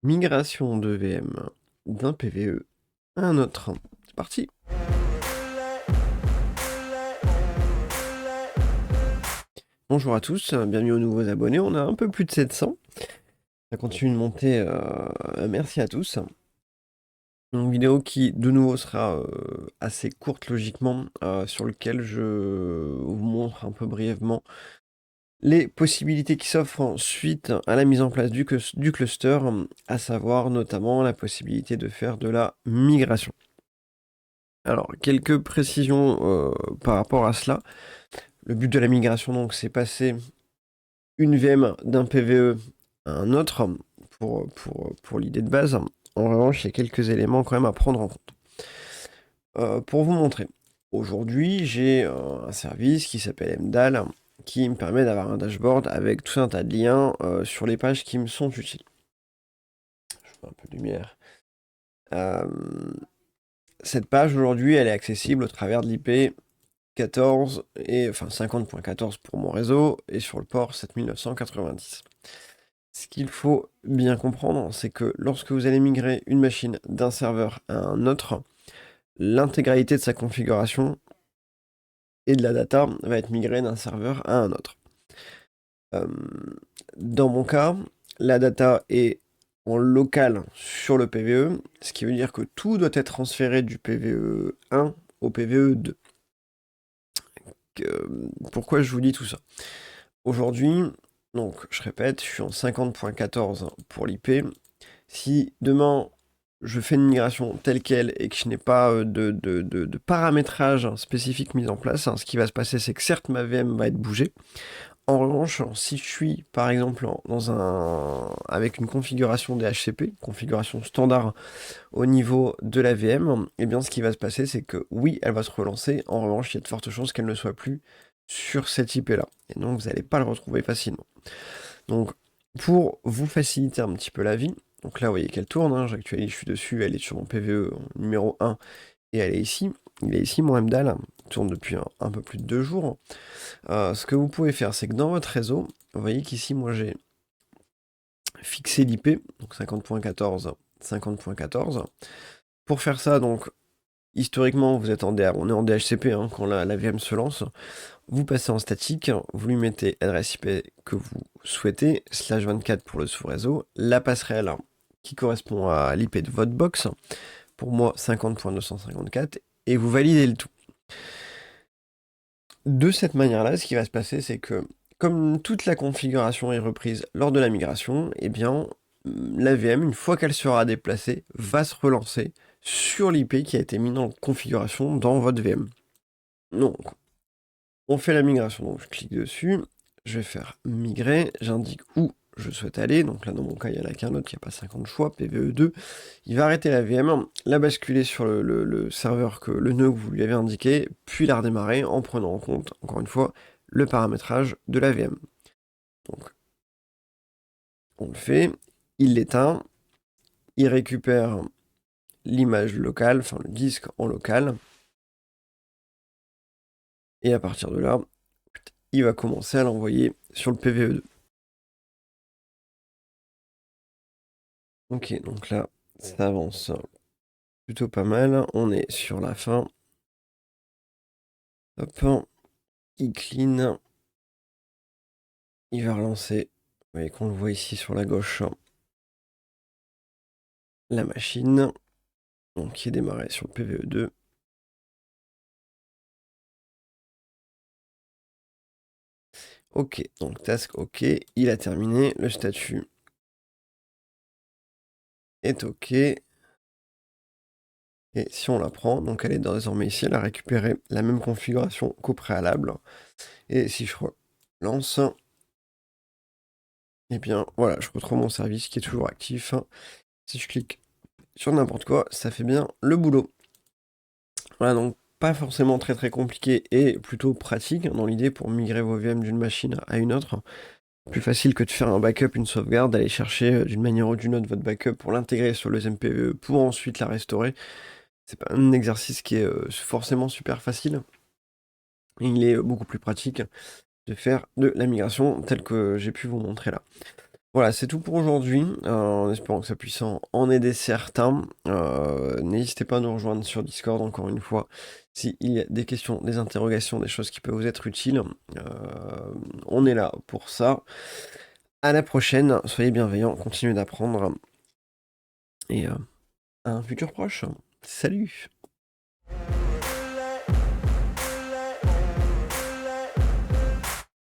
Migration de VM d'un PVE à un autre. C'est parti. Bonjour à tous, bienvenue aux nouveaux abonnés. On a un peu plus de 700. Ça continue de monter. Merci à tous. Une vidéo qui de nouveau sera assez courte logiquement, sur lequel je vous montre un peu brièvement les possibilités qui s'offrent suite à la mise en place du cluster, à savoir notamment la possibilité de faire de la migration. Alors, quelques précisions par rapport à cela. Le but de la migration, donc, c'est passer une VM d'un PVE à un autre pour l'idée de base. En revanche, il y a quelques éléments quand même à prendre en compte. Pour vous montrer, aujourd'hui, j'ai un service qui s'appelle MDAL qui me permet d'avoir un dashboard avec tout un tas de liens sur les pages qui me sont utiles. Je fais un peu de lumière. Cette page, aujourd'hui, elle est accessible au travers de l'IP 14 et enfin 50.14 pour mon réseau et sur le port 7990. Ce qu'il faut bien comprendre, c'est que lorsque vous allez migrer une machine d'un serveur à un autre, l'intégralité de sa configuration et de la data va être migrée d'un serveur à un autre. Dans mon cas, la data est en local sur le PVE, ce qui veut dire que tout doit être transféré du PVE 1 au PVE 2. Pourquoi je vous dis tout ça? Aujourd'hui, donc je répète, je suis en 50.14 pour l'IP. Si demain je fais une migration telle quelle et que je n'ai pas de paramétrage spécifique mis en place, ce qui va se passer, c'est que certes ma VM va être bougée. En revanche, si je suis par exemple avec une configuration DHCP, configuration standard au niveau de la VM, eh bien ce qui va se passer, c'est que oui, elle va se relancer. En revanche, il y a de fortes chances qu'elle ne soit plus sur cette IP là. Et donc vous n'allez pas le retrouver facilement. Donc pour vous faciliter un petit peu la vie, donc là vous voyez qu'elle tourne, j'actualise, je suis dessus, elle est sur mon PVE numéro 1 et elle est ici. Il est ici mon MDAL, tourne depuis un peu plus de 2 jours. Ce que vous pouvez faire, c'est que dans votre réseau, vous voyez qu'ici moi j'ai fixé l'IP, donc 50.14, 50.14. Pour faire ça, donc historiquement vous êtes on est en DHCP quand la VM se lance. Vous passez en statique, vous lui mettez l'adresse IP que vous souhaitez, /24 pour le sous-réseau, la passerelle qui correspond à l'IP de votre box, pour moi 50.254, et vous validez le tout. De cette manière-là, ce qui va se passer, c'est que comme toute la configuration est reprise lors de la migration, eh bien la VM, une fois qu'elle sera déplacée, va se relancer sur l'IP qui a été mis en configuration dans votre VM. Donc, on fait la migration, donc je clique dessus, je vais faire migrer, j'indique où je souhaite aller, donc là dans mon cas il n'y en a qu'un autre qui n'a pas 50 choix, PVE2, il va arrêter la VM, la basculer sur le serveur, le nœud que vous lui avez indiqué, puis la redémarrer en prenant en compte, encore une fois, le paramétrage de la VM. Donc, on le fait, il l'éteint, il récupère l'image locale, enfin le disque en local, et à partir de là, il va commencer à l'envoyer sur le PVE2. Ok, donc là, ça avance plutôt pas mal. On est sur la fin. Hop, il clean. Il va relancer. Vous voyez qu'on le voit ici sur la gauche. La machine. Donc qui est démarré sur le PVE2. Ok, donc task ok. Il a terminé. Le statut est ok. Et si on la prend, donc elle est désormais ici, elle a récupéré la même configuration qu'au préalable. Et si je relance, eh bien voilà, je retrouve mon service qui est toujours actif. Si je clique sur n'importe quoi, ça fait bien le boulot. Voilà, donc pas forcément très compliqué et plutôt pratique dans l'idée pour migrer vos VM d'une machine à une autre. Plus facile que de faire un backup, une sauvegarde, d'aller chercher d'une manière ou d'une autre votre backup pour l'intégrer sur le MPVE pour ensuite la restaurer. C'est pas un exercice qui est forcément super facile. Il est beaucoup plus pratique de faire de la migration telle que j'ai pu vous montrer là. Voilà, c'est tout pour aujourd'hui, en espérant que ça puisse en aider certains. N'hésitez pas à nous rejoindre sur Discord, encore une fois, s'il y a des questions, des interrogations, des choses qui peuvent vous être utiles. On est là pour ça. À la prochaine, soyez bienveillants, continuez d'apprendre et à un futur proche. Salut!